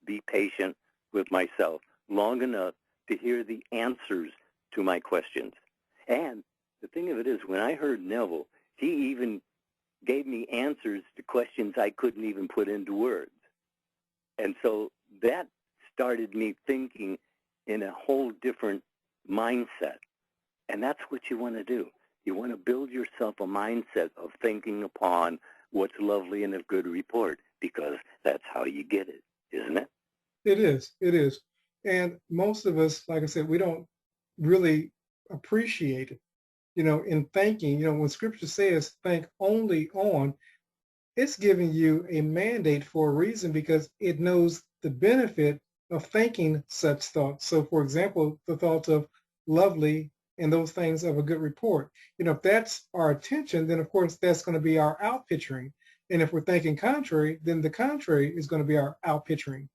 be patient with myself long enough to hear the answers to my questions. And the thing of it is, when I heard Neville, he even gave me answers to questions I couldn't even put into words. And so that started me thinking in a whole different mindset. And that's what you want to do. You want to build yourself a mindset of thinking upon what's lovely in a good report, because that's how you get it, isn't it? It is. It is. And most of us, like I said, we don't really appreciate it. In thinking, when Scripture says think only on, it's giving you a mandate for a reason, because it knows the benefit of thinking such thoughts. So, for example, the thoughts of lovely and those things of a good report. If that's our attention, then of course that's going to be our outpicturing. And if we're thinking contrary, then the contrary is going to be our outpicturing.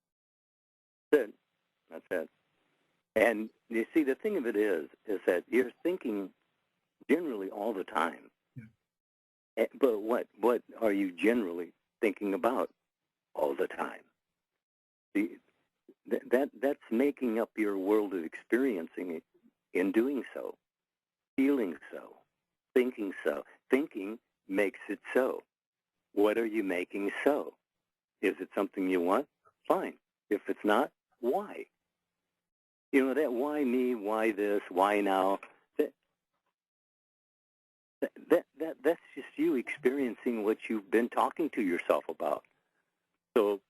That's it. That's it. And you see, the thing of it is that you're thinking generally all the time. Yeah. But what are you generally thinking about all the time? That's making up your world of experiencing it in doing so, feeling so, thinking so. Thinking makes it so. What are you making so? Is it something you want? Fine. If it's not, why? That why me, why this, why now, that's just you experiencing what you've been talking to yourself about. So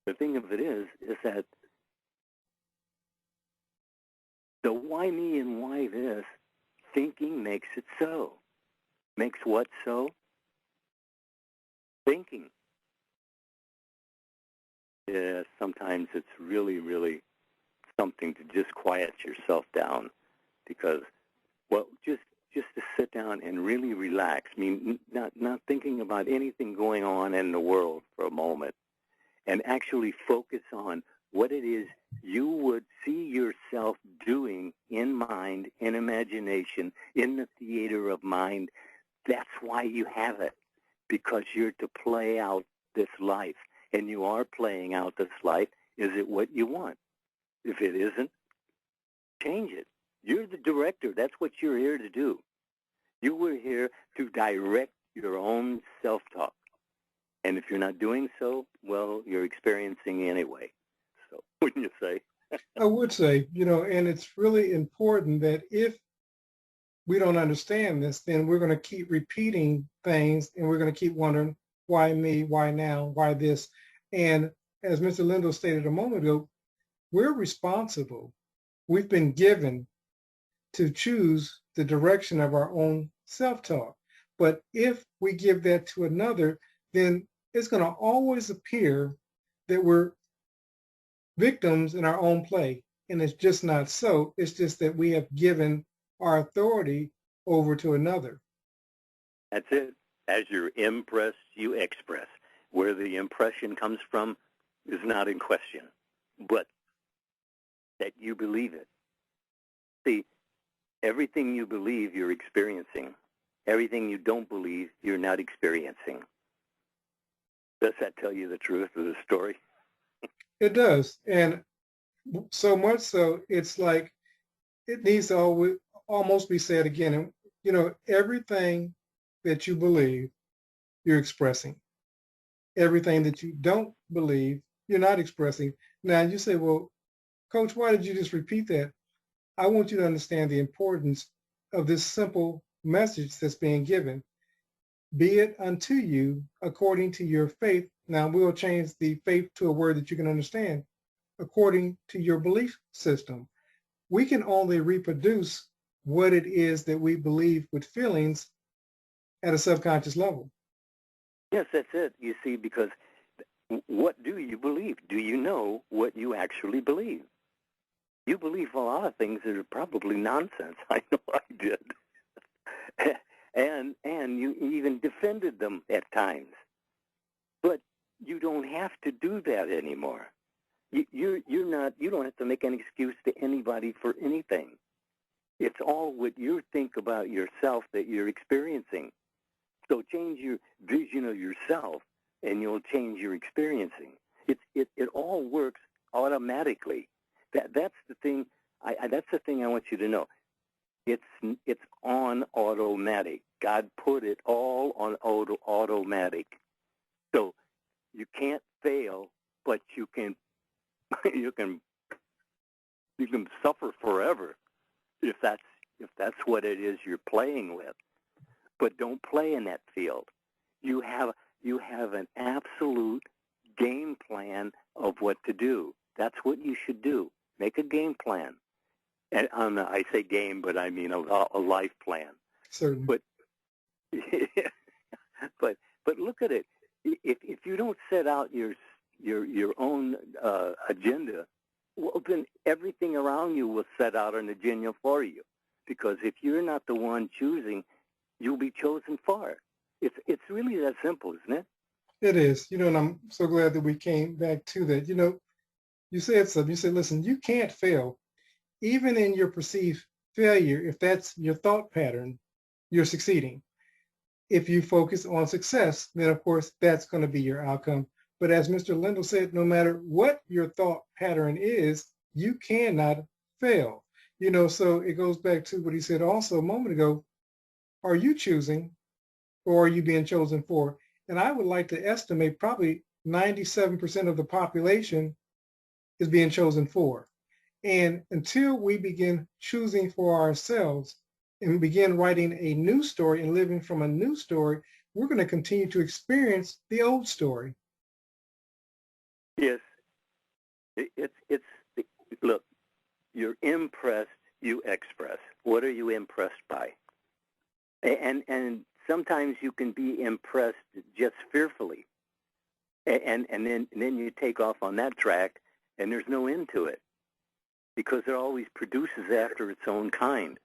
the thing of it is that the why me and why this, thinking makes it so. Makes what so? Thinking. Yeah, sometimes it's really, really something to just quiet yourself down, because, well, just to sit down and really relax. I mean, not thinking about anything going on in the world for a moment, and actually focus on what it is you would see yourself doing in mind, in imagination, in the theater of mind. That's why you have it, because you're to play out this life, and you are playing out this life. Is it what you want? If it isn't, change it. You're the director. That's what you're here to do. You were here to direct your own self-talk. And if you're not doing so, well, you're experiencing anyway. So, wouldn't you say? I would say, and it's really important that if we don't understand this, then we're going to keep repeating things, and we're going to keep wondering, why me, why now, why this? And as Mr. Lindell stated a moment ago, we're responsible. We've been given to choose the direction of our own self-talk. But if we give that to another, then it's going to always appear that we're victims in our own play. And it's just not so. It's just that we have given our authority over to another. That's it. As you're impressed, you express. Where the impression comes from is not in question, but that you believe it. See, everything you believe, you're experiencing. Everything you don't believe, you're not experiencing. Does that tell you the truth of the story? It does. And so much so, it's like it needs to almost be said again. And, everything that you believe, you're expressing. Everything that you don't believe, you're not expressing. Now, you say, well, Coach, why did you just repeat that? I want you to understand the importance of this simple message that's being given. Be it unto you according to your faith. Now, we'll change the faith to a word that you can understand. According to your belief system. We can only reproduce what it is that we believe with feelings at a subconscious level. Yes, that's it. You see, because what do you believe? Do you know what you actually believe? You believe a lot of things that are probably nonsense. I know I did. and you even defended them at times. But you don't have to do that anymore. You don't have to make an excuse to anybody for anything. It's all what you think about yourself that you're experiencing. So change your vision of yourself, and you'll change your experiencing. It all works automatically. That's the thing. That's the thing I want you to know. It's on automatic. God put it all on automatic. So you can't fail, but you can you can suffer forever if that's what it is you're playing with. But don't play in that field. You have an absolute game plan of what to do. That's what you should do. Make a game plan. And I say game, but I mean a life plan. Certainly. But but look at it. If you don't set out your own agenda, well, then everything around you will set out an agenda for you. Because if you're not the one choosing, you'll be chosen for. It's really that simple, isn't it? It is. And I'm so glad that we came back to that. You said something. You said, listen, you can't fail. Even in your perceived failure, if that's your thought pattern, you're succeeding. If you focus on success, then of course that's going to be your outcome. But as Mr. Lindell said, no matter what your thought pattern is, you cannot fail. So it goes back to what he said also a moment ago. Are you choosing or are you being chosen for? And I would like to estimate probably 97% of the population is being chosen for. And until we begin choosing for ourselves and begin writing a new story and living from a new story, we're going to continue to experience the old story. Yes. Look, you're impressed, you express. What are you impressed by? And sometimes you can be impressed just fearfully. And then you take off on that track and there's no end to it. Because it always produces after its own kind.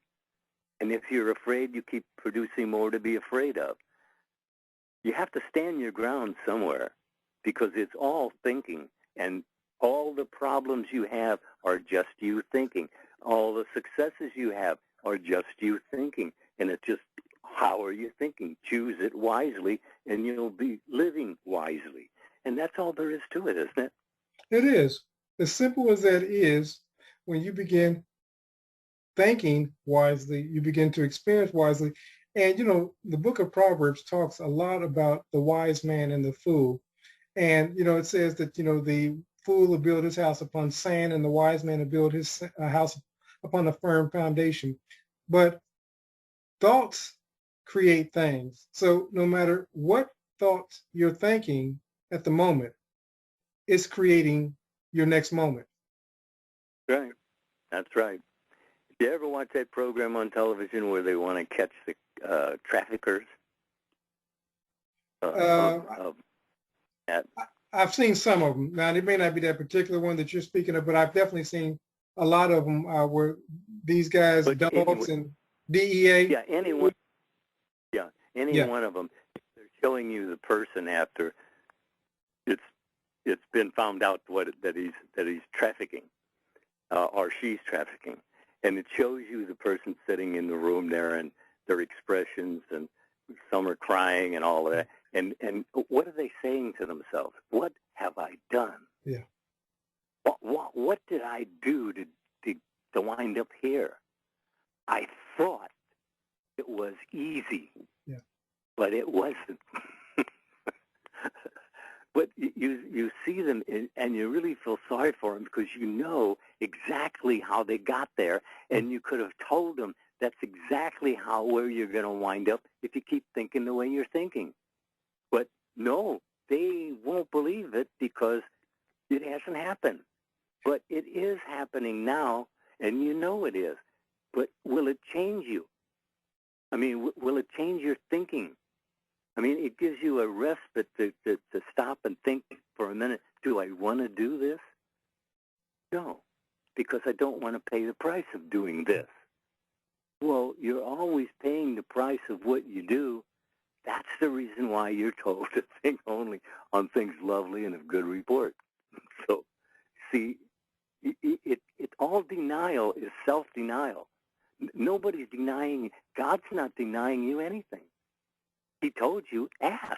And if you're afraid, you keep producing more to be afraid of. You have to stand your ground somewhere because it's all thinking. And all the problems you have are just you thinking. All the successes you have are just you thinking. And it's just, how are you thinking? Choose it wisely, and you'll be living wisely. And that's all there is to it, isn't it? It is. As simple as that is, when you begin thinking wisely, you begin to experience wisely. And, the book of Proverbs talks a lot about the wise man and the fool. And, it says that, the fool will build his house upon sand and the wise man will build his house upon a firm foundation. But thoughts create things. So no matter what thoughts you're thinking at the moment, it's creating your next moment. Right. That's right. Did you ever watch that program on television where they want to catch the traffickers? I've seen some of them. Now, it may not be that particular one that you're speaking of, but I've definitely seen a lot of them where these guys, dogs and DEA. Yeah, any one of them. They're showing you the person after it's been found out that he's trafficking or she's trafficking, and it shows you the person sitting in the room there and their expressions, and some are crying and all of that. And what are they saying to themselves? What have I done? Yeah. What did I do to wind up here? I thought it was easy, but it wasn't. But you see them and you really feel sorry for them because you know exactly how they got there, and you could have told them that's exactly where you're going to wind up if you keep thinking the way you're thinking. But no, they won't believe it because it hasn't happened. But it is happening now, and you know it is. But will it change you? I mean, will it change your thinking? I mean, it gives you a respite to stop and think for a minute. Do I want to do this? No, because I don't want to pay the price of doing this. Well, you're always paying the price of what you do. That's the reason why you're told to think only on things lovely and of good report. So, see, all denial is self-denial. Nobody's denying. God's not denying you anything. He told you, ask.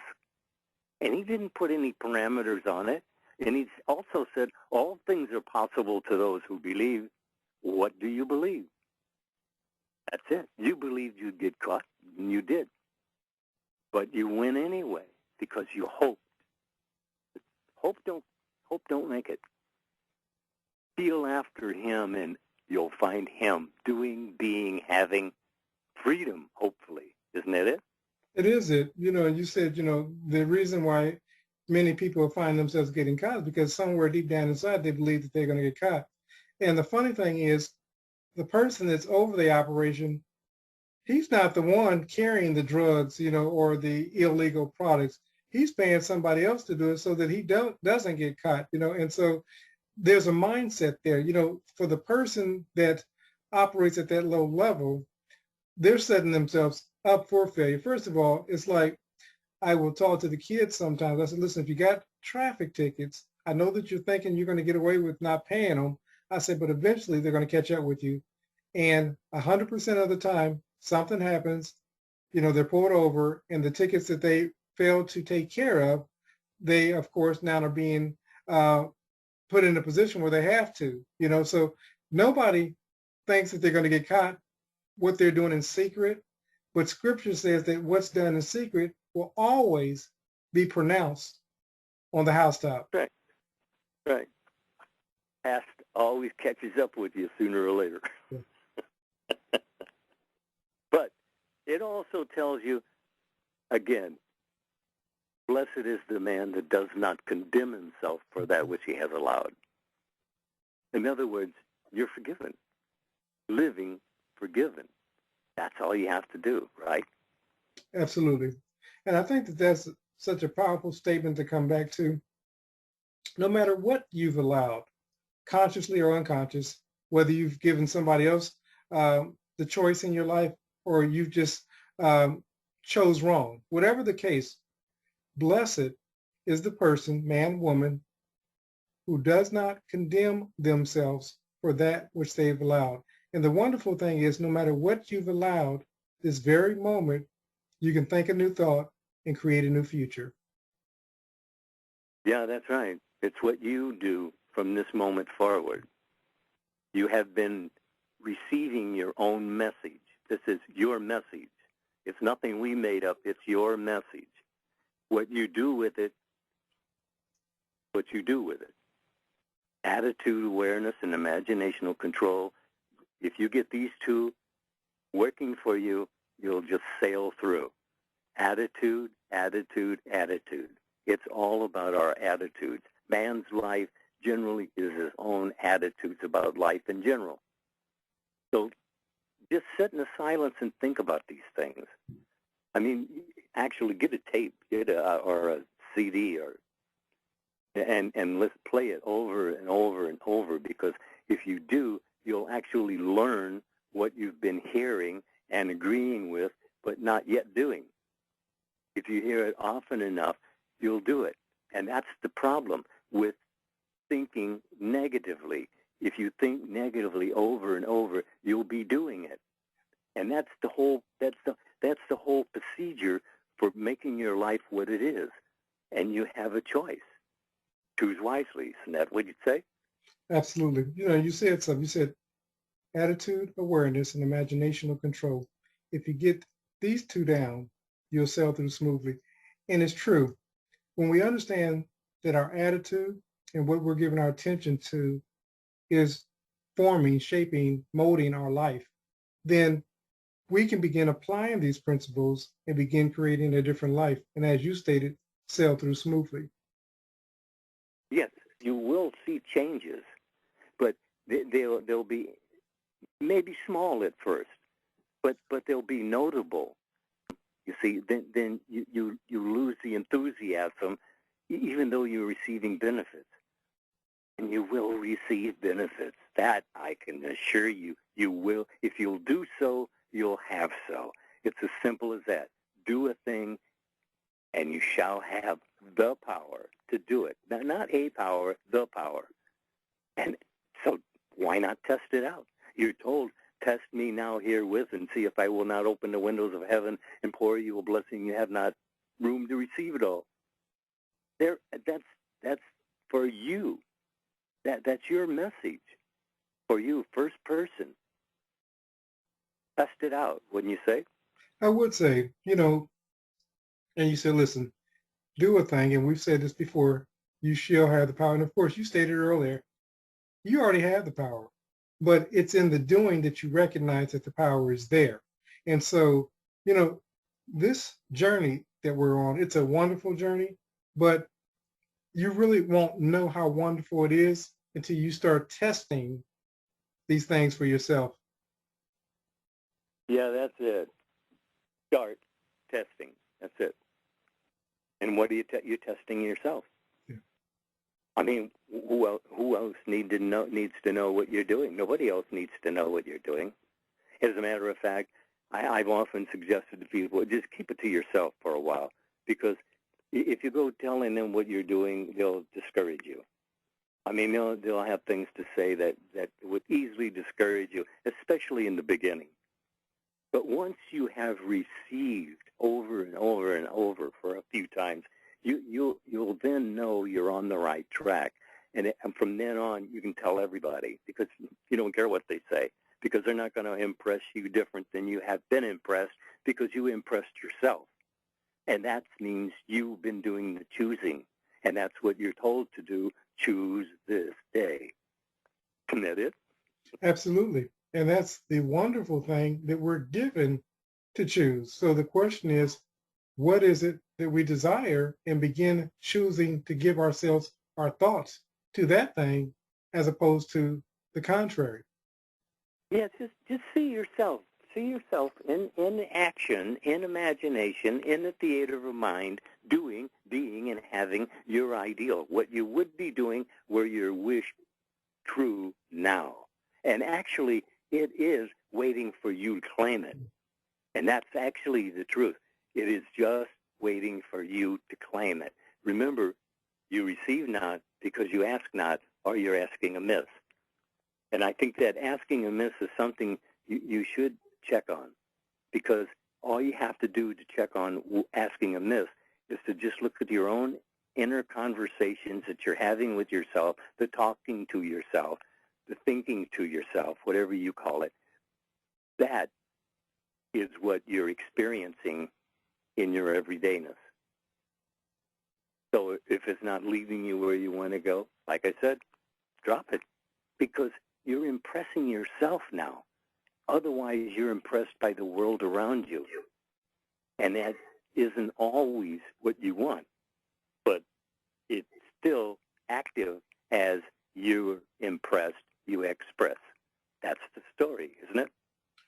And he didn't put any parameters on it. And he also said, all things are possible to those who believe. What do you believe? That's it. You believed you'd get caught, and you did. But you win anyway because you hoped. Hope don't make it. Feel after him, and you'll find him doing, being, having freedom, hopefully. Isn't that it? It is it. You said, the reason why many people find themselves getting caught is because somewhere deep down inside they believe that they're going to get caught. And the funny thing is, the person that's over the operation, he's not the one carrying the drugs, or the illegal products. He's paying somebody else to do it so that he doesn't get caught, and so there's a mindset there, for the person that operates at that low level, they're setting themselves up for failure. First of all, it's like I will talk to the kids sometimes. I said, listen, if you got traffic tickets, I know that you're thinking you're going to get away with not paying them. I said, but eventually they're going to catch up with you. And 100% of the time, something happens, they're pulled over, and the tickets that they failed to take care of, they, of course, now are being put in a position where they have to, so nobody thinks that they're going to get caught what they're doing in secret, but scripture says that what's done in secret will always be pronounced on the housetop. Right, right. Past always catches up with you sooner or later. Yeah. But it also tells you, again, blessed is the man that does not condemn himself for that which he has allowed. In other words, you're forgiven. Living forgiven. That's all you have to do, right? Absolutely. And I think that that's such a powerful statement to come back to. No matter what you've allowed, consciously or unconscious, whether you've given somebody else the choice in your life or you've just chose wrong, whatever the case, blessed is the person, man, woman, who does not condemn themselves for that which they've allowed. And the wonderful thing is, no matter what you've allowed, this very moment, you can think a new thought and create a new future. Yeah, that's right. It's what you do from this moment forward. You have been receiving your own message. This is your message. It's nothing we made up. It's your message. What you do with it, what you do with it. Attitude, awareness, and imaginational control. If you get these two working for you, you'll just sail through. Attitude, attitude, attitude. It's all about our attitudes. Man's life generally is his own attitudes about life in general. So just sit in the silence and think about these things. I mean, actually get a tape, or a CD, and let's play it over and over and over, because if you do, you'll actually learn what you've been hearing and agreeing with, but not yet doing. If you hear it often enough, you'll do it. And that's the problem with thinking negatively. If you think negatively over and over, you'll be doing it. And that's the whole procedure for making your life what it is. And you have a choice. Choose wisely. Isn't that what you'd say? Absolutely. You said something. You said attitude, awareness, and imaginational control. If you get these two down, you'll sail through smoothly. And it's true. When we understand that our attitude and what we're giving our attention to is forming, shaping, molding our life, then we can begin applying these principles and begin creating a different life. And as you stated, sail through smoothly. Yes, you will see changes, but they'll be maybe small at first, but they'll be notable. You see, then you lose the enthusiasm, even though you're receiving benefits. And you will receive benefits. That I can assure you, you will. If you'll do so, you'll have so. It's as simple as that. Do a thing, and you shall have the power to do it. Now, not a power, the power. And so why not test it out? You're told, test me now herewith and see if I will not open the windows of heaven and pour you a blessing you have not room to receive it all. That's for you. That's your message for you, first person. Test it out, wouldn't you say? I would say, and you said, listen, do a thing, and we've said this before, you shall have the power. And of course, you stated earlier, you already have the power, but it's in the doing that you recognize that the power is there. And so, this journey that we're on, it's a wonderful journey, but you really won't know how wonderful it is until you start testing these things for yourself. Yeah, that's it. Start testing. That's it. And what are you you're testing yourself? Yeah. I mean, who else needs to know what you're doing? Nobody else needs to know what you're doing. As a matter of fact, I've often suggested to people, just keep it to yourself for a while, because if you go telling them what you're doing, they'll discourage you. I mean, they'll have things to say that would easily discourage you, especially in the beginning. But once you have received over and over and over for a few times, you'll then know you're on the right track. And from then on, you can tell everybody, because you don't care what they say, because they're not going to impress you different than you have been impressed, because you impressed yourself. And that means you've been doing the choosing. And that's what you're told to do. Choose this day. Isn't that it? Absolutely. And that's the wonderful thing that we're given to choose. So the question is, what is it that we desire, and begin choosing to give ourselves our thoughts to that thing as opposed to the contrary. Yeah, just see yourself. See yourself in action, in imagination, in the theater of mind, doing, being, and having your ideal. What you would be doing were your wish true now. And actually, it is waiting for you to claim it. And that's actually the truth. It is just waiting for you to claim it. Remember, you receive not because you ask not, or you're asking amiss. And I think that asking amiss is something you should check on, because all you have to do to check on asking amiss is to just look at your own inner conversations that you're having with yourself, the talking to yourself, the thinking to yourself, whatever you call it. That is what you're experiencing in your everydayness. So if it's not leading you where you want to go, like I said, drop it, because you're impressing yourself now. Otherwise, you're impressed by the world around you. And that isn't always what you want, but it's still active as you're impressed, you express. That's the story, isn't it?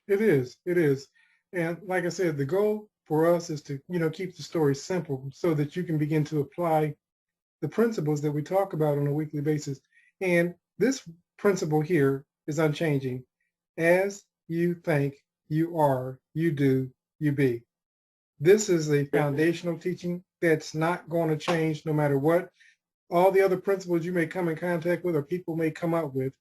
It is. It is. And like I said, the goal for us is to, keep the story simple so that you can begin to apply the principles that we talk about on a weekly basis. And this principle here is unchanging. As you think, you are, you do, you be. This is a foundational teaching that's not going to change no matter what. All the other principles you may come in contact with or people may come up with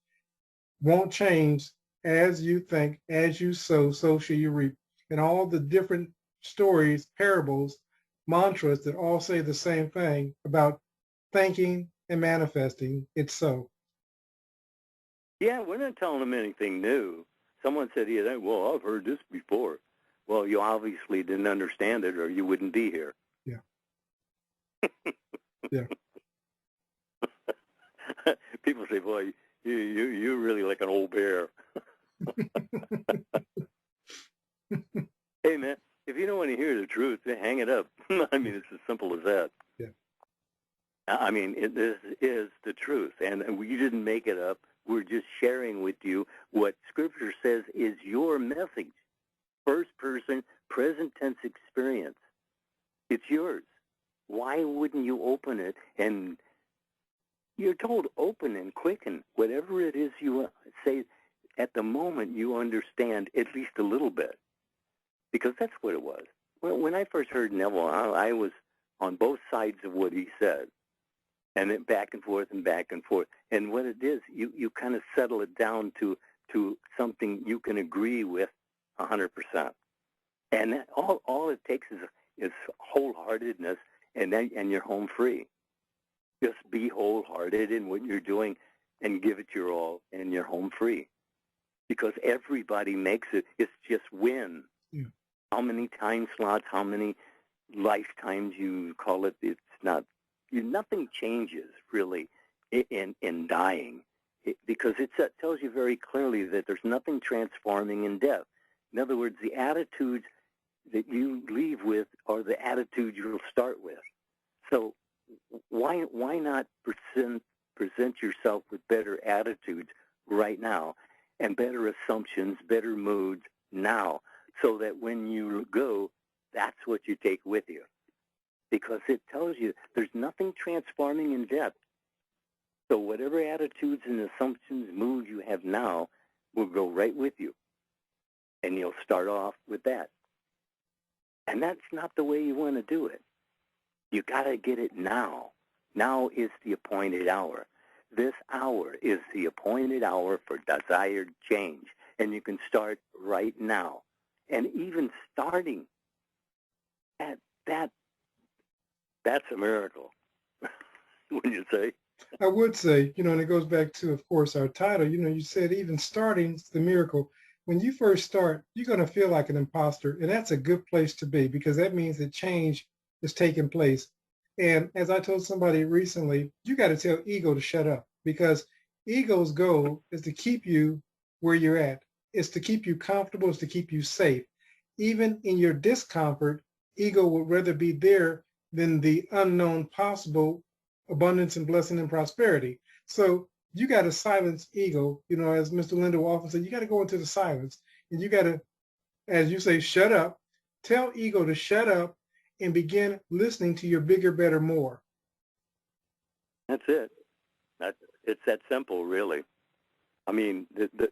won't change. As you think, as you sow, so shall you reap. And all the different stories, parables, mantras that all say the same thing about thinking and manifesting, it's so. Yeah, we're not telling them anything new. Someone said, yeah, well, I've heard this before. Well, you obviously didn't understand it, or you wouldn't be here. Yeah. Yeah. People say, boy, you're really like an old bear. Hey, man, if you don't want to hear the truth, then hang it up. I mean, it's as simple as that. Yeah. I mean, this is the truth, and we didn't make it up. We're just sharing with you what Scripture says is your message. First person, present tense experience. It's yours. Why wouldn't you open it? And you're told open and quicken. Whatever it is you say at the moment, you understand at least a little bit. Because that's what it was. When I first heard Neville, I was on both sides of what he said. And then back and forth and back and forth. And what it is, you kind of settle it down to something you can agree with 100%. And that, all it takes is wholeheartedness, and you're home free. Just be wholehearted in what you're doing and give it your all, and you're home free. Because everybody makes it. It's just win. Yeah. How many time slots, how many lifetimes you call it, it's not, nothing changes really in dying. Because it tells you very clearly that there's nothing transforming in death. In other words, the attitudes that you leave with are the attitudes you'll start with. So why not present yourself with better attitudes right now and better assumptions, better moods now, so that when you go, that's what you take with you. Because it tells you there's nothing transforming in death. So whatever attitudes and assumptions, moods you have now will go right with you. And you'll start off with that. And that's not the way you want to do it. You got to get it now. Now is the appointed hour. This hour is the appointed hour for desired change. And you can start right now. And even starting at that's a miracle, wouldn't you say? I would say, and it goes back to, of course, our title. You said even starting is the miracle. When you first start, you're going to feel like an imposter, and that's a good place to be, because that means that change is taking place. And as I told somebody recently, you got to tell ego to shut up, because ego's goal is to keep you where you're at. It's to keep you comfortable. It's to keep you safe. Even in your discomfort, ego would rather be there than the unknown possible abundance and blessing and prosperity. So you got to silence ego. As Mr. Lindell often said, you got to go into the silence, and you got to, as you say, shut up. Tell ego to shut up and begin listening to your bigger, better, more. That's it. It's that simple, really. I mean,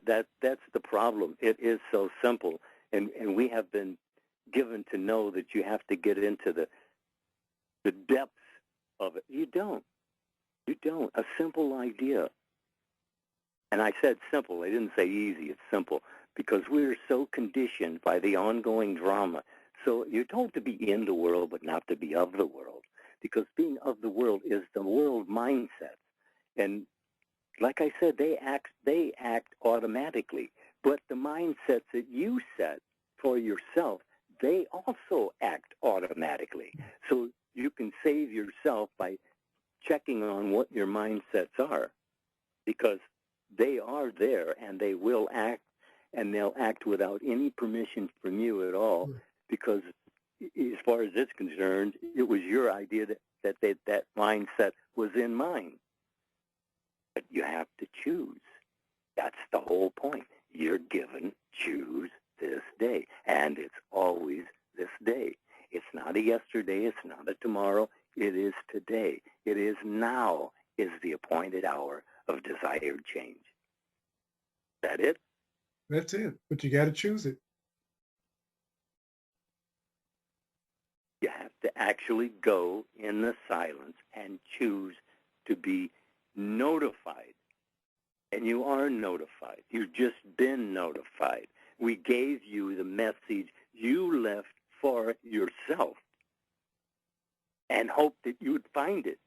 that's the problem. It is so simple, and we have been given to know that you have to get into the depths of it. You don't. A simple idea. And I said simple. I didn't say easy. It's simple, because we're so conditioned by the ongoing drama. So you're told to be in the world, but not to be of the world, because being of the world is the world mindset. And like I said, they act automatically. But the mindsets that you set for yourself, they also act automatically. So you can save yourself by checking on what your mindsets are, because they are there and they will act, and they'll act without any permission from you at all, because as far as it's concerned, it was your idea that mindset was in mine. But you have to choose. That's the whole point. You're given, choose this day, and it's always this day. It's not a yesterday. It's not a tomorrow. It is today. It is now is the appointed hour of desired change. Is that it? That's it. But you got to choose it. You have to actually go in the silence and choose to be notified. And you are notified. You've just been notified. We gave you the message you left for yourself and hoped that you'd find it.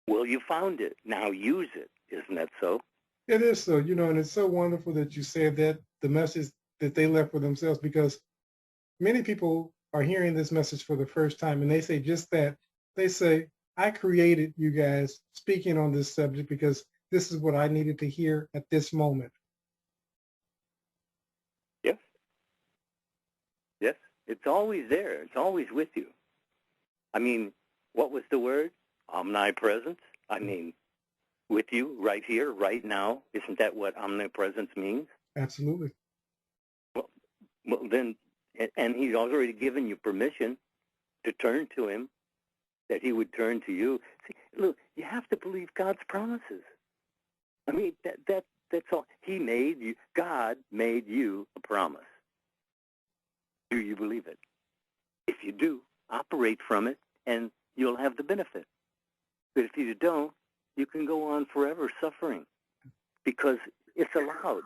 Well, you found it. Now use it. Isn't that so? It is so, and it's so wonderful that you said that, the message that they left for themselves, because many people are hearing this message for the first time, and they say just that. They say, I created you guys speaking on this subject because this is what I needed to hear at this moment. Yes. Yes. It's always there. It's always with you. I mean, what was the word? Omnipresence. I mean, with you right here, right now. Isn't that what omnipresence means? Absolutely. Well, then, and he's already given you permission to turn to him, that he would turn to you. See, look, you have to believe God's promises. I mean, that's all. He made you. God made you a promise. Do you believe it? If you do, operate from it, and you'll have the benefit. But if you don't, you can go on forever suffering, because it's allowed.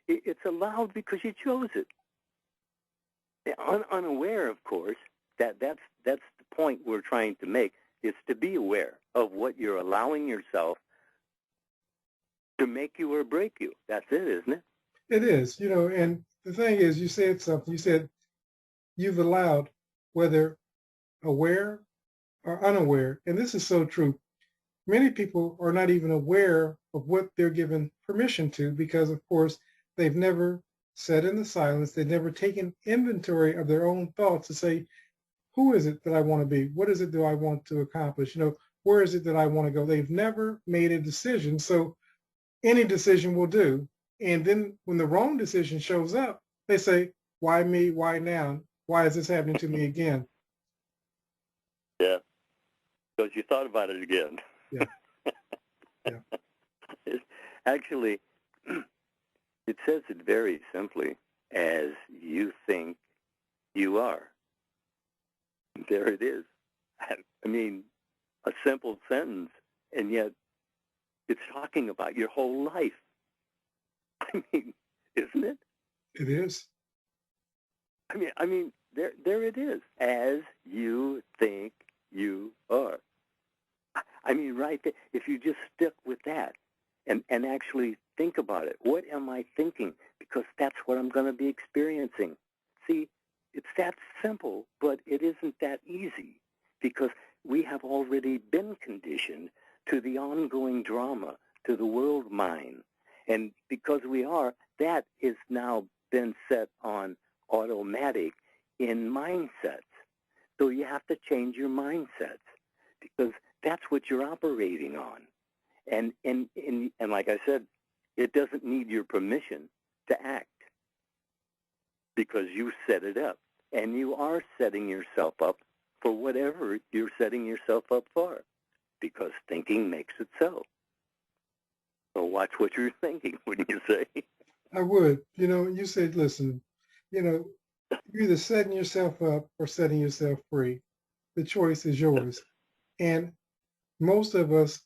It's allowed because you chose it. Unaware, of course, that's the point we're trying to make. It's to be aware of what you're allowing yourself to make you or break you. That's it, isn't it? It is, and the thing is, you said something. You said you've allowed, whether aware or unaware, and this is so true. Many people are not even aware of what they're given permission to because, of course, they've never sat in the silence. They've never taken inventory of their own thoughts to say, who is it that I want to be? What is it do I want to accomplish? Where is it that I want to go? They've never made a decision. So any decision will do. And then when the wrong decision shows up, they say, why me? Why now? Why is this happening to me again? Yeah, because you thought about it again. Yeah. Yeah. Actually, it says it very simply, as you think you are. There it is. I mean, a simple sentence, and yet it's talking about your whole life. I mean, isn't it? It is. I mean, there it is. As you think you are. I mean, right there, if you just stick with that and actually think about it, what am I thinking? Because that's what I'm going to be experiencing. See, it's that simple, but it isn't that easy because we have already been conditioned to the ongoing drama, to the world mind. And because we are, that is now been set on automatic in mindsets. So you have to change your mindsets because that's what you're operating on. And like I said, it doesn't need your permission to act because you set it up. And you are setting yourself up for whatever you're setting yourself up for because thinking makes it so. So watch what you're thinking, wouldn't you say? I would. You said, listen, you're either setting yourself up or setting yourself free. The choice is yours. And most of us,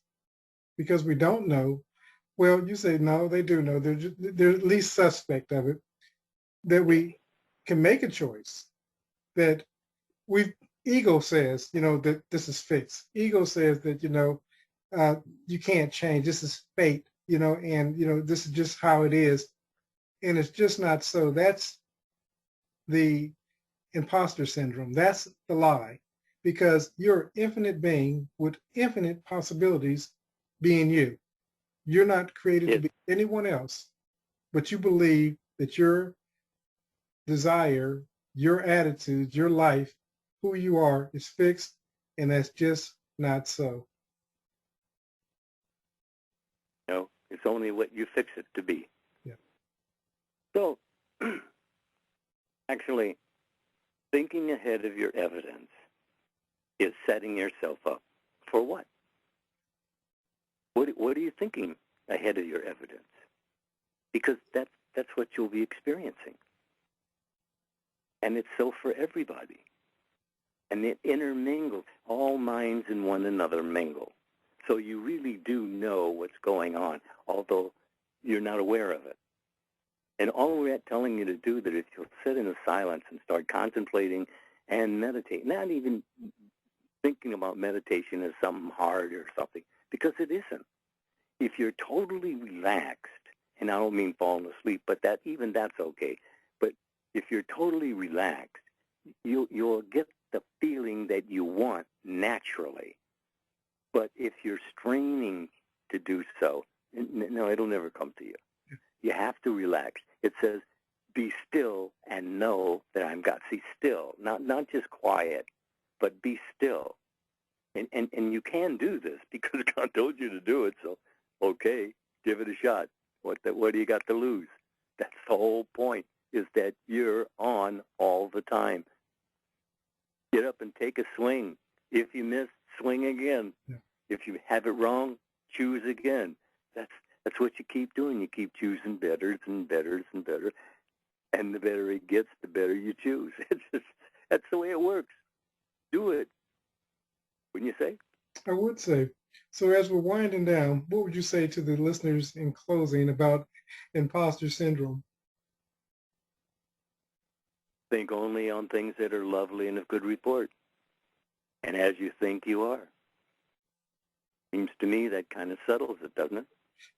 because we don't know, well, you say no, they do know. They're at least suspect of it, that we can make a choice, that ego says, that this is fixed. Ego says that, you can't change. This is fate, and, this is just how it is. And it's just not so. That's the imposter syndrome. That's the lie, because you're an infinite being with infinite possibilities being you. You're not created to be anyone else, but you believe that your desire, your attitude, your life, who you are is fixed, and that's just not so. No, it's only what you fix it to be. Yeah. So, actually, thinking ahead of your evidence is setting yourself up for what? What are you thinking ahead of your evidence? Because that's what you'll be experiencing. And it's so for everybody. And it intermingles. All minds in one another mingle. So you really do know what's going on, although you're not aware of it. And all we're telling you to do that is you'll sit in the silence and start contemplating and meditate. Not even thinking about meditation as something hard or something, because it isn't. If you're totally relaxed, and I don't mean falling asleep, but that's okay. But if you're totally relaxed, you'll get the feeling that you want naturally. But if you're straining to do so, no, it'll never come to you. You have to relax. It says, be still and know that I'm God. See, still, not just quiet, but be still. And you can do this because God told you to do it. So, okay, give it a shot. What do you got to lose? That's the whole point, is that you're on all the time. Get up and take a swing. If you miss, swing again. Yeah. If you have it wrong, choose again. That's what you keep doing. You keep choosing better and better and better. And the better it gets, the better you choose. That's the way it works. Do it. Wouldn't you say? I would say. So as we're winding down, what would you say to the listeners in closing about imposter syndrome? Think only on things that are lovely and of good report. And as you think you are. Seems to me that kind of settles it, doesn't it?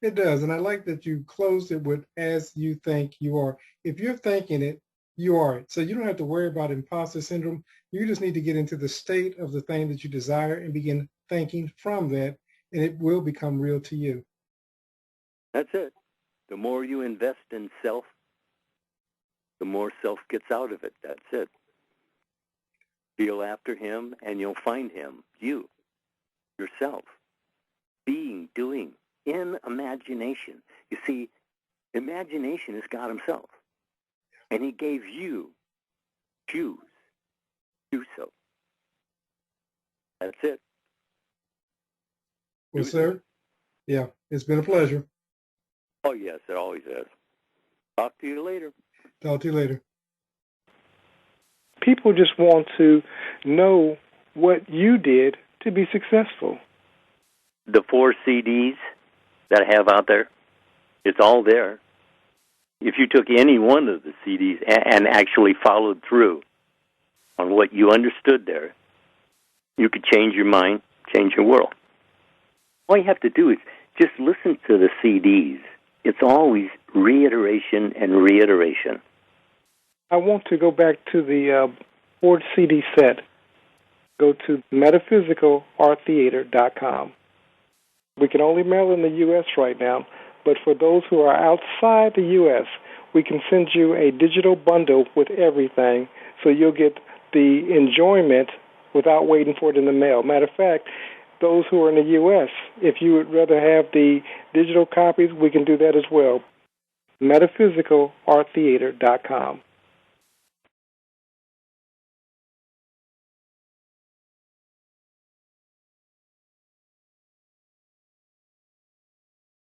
It does. And I like that you closed it with as you think you are. If you're thinking it, you are it. So you don't have to worry about imposter syndrome. You just need to get into the state of the thing that you desire and begin thinking from that, and it will become real to you. That's it. The more you invest in self, the more self gets out of it. That's it. Feel after him, and you'll find him. You, yourself, being, doing, in imagination. You see, imagination is God himself. And he gave you choose. Do so. That's it. Well, sir, yeah, it's been a pleasure. Oh, yes, it always is. Talk to you later. Talk to you later. People just want to know what you did to be successful. The 4 CDs that I have out there, it's all there. If you took any one of the CDs and actually followed through on what you understood there, you could change your mind, change your world. All you have to do is just listen to the CDs. It's always reiteration and reiteration. I want to go back to the 4 CD set. Go to metaphysicalarttheater.com. We can only mail in the U.S. right now, but for those who are outside the U.S., we can send you a digital bundle with everything so you'll get the enjoyment without waiting for it in the mail. Matter of fact, those who are in the U.S., if you would rather have the digital copies, we can do that as well. metaphysicalarttheater.com.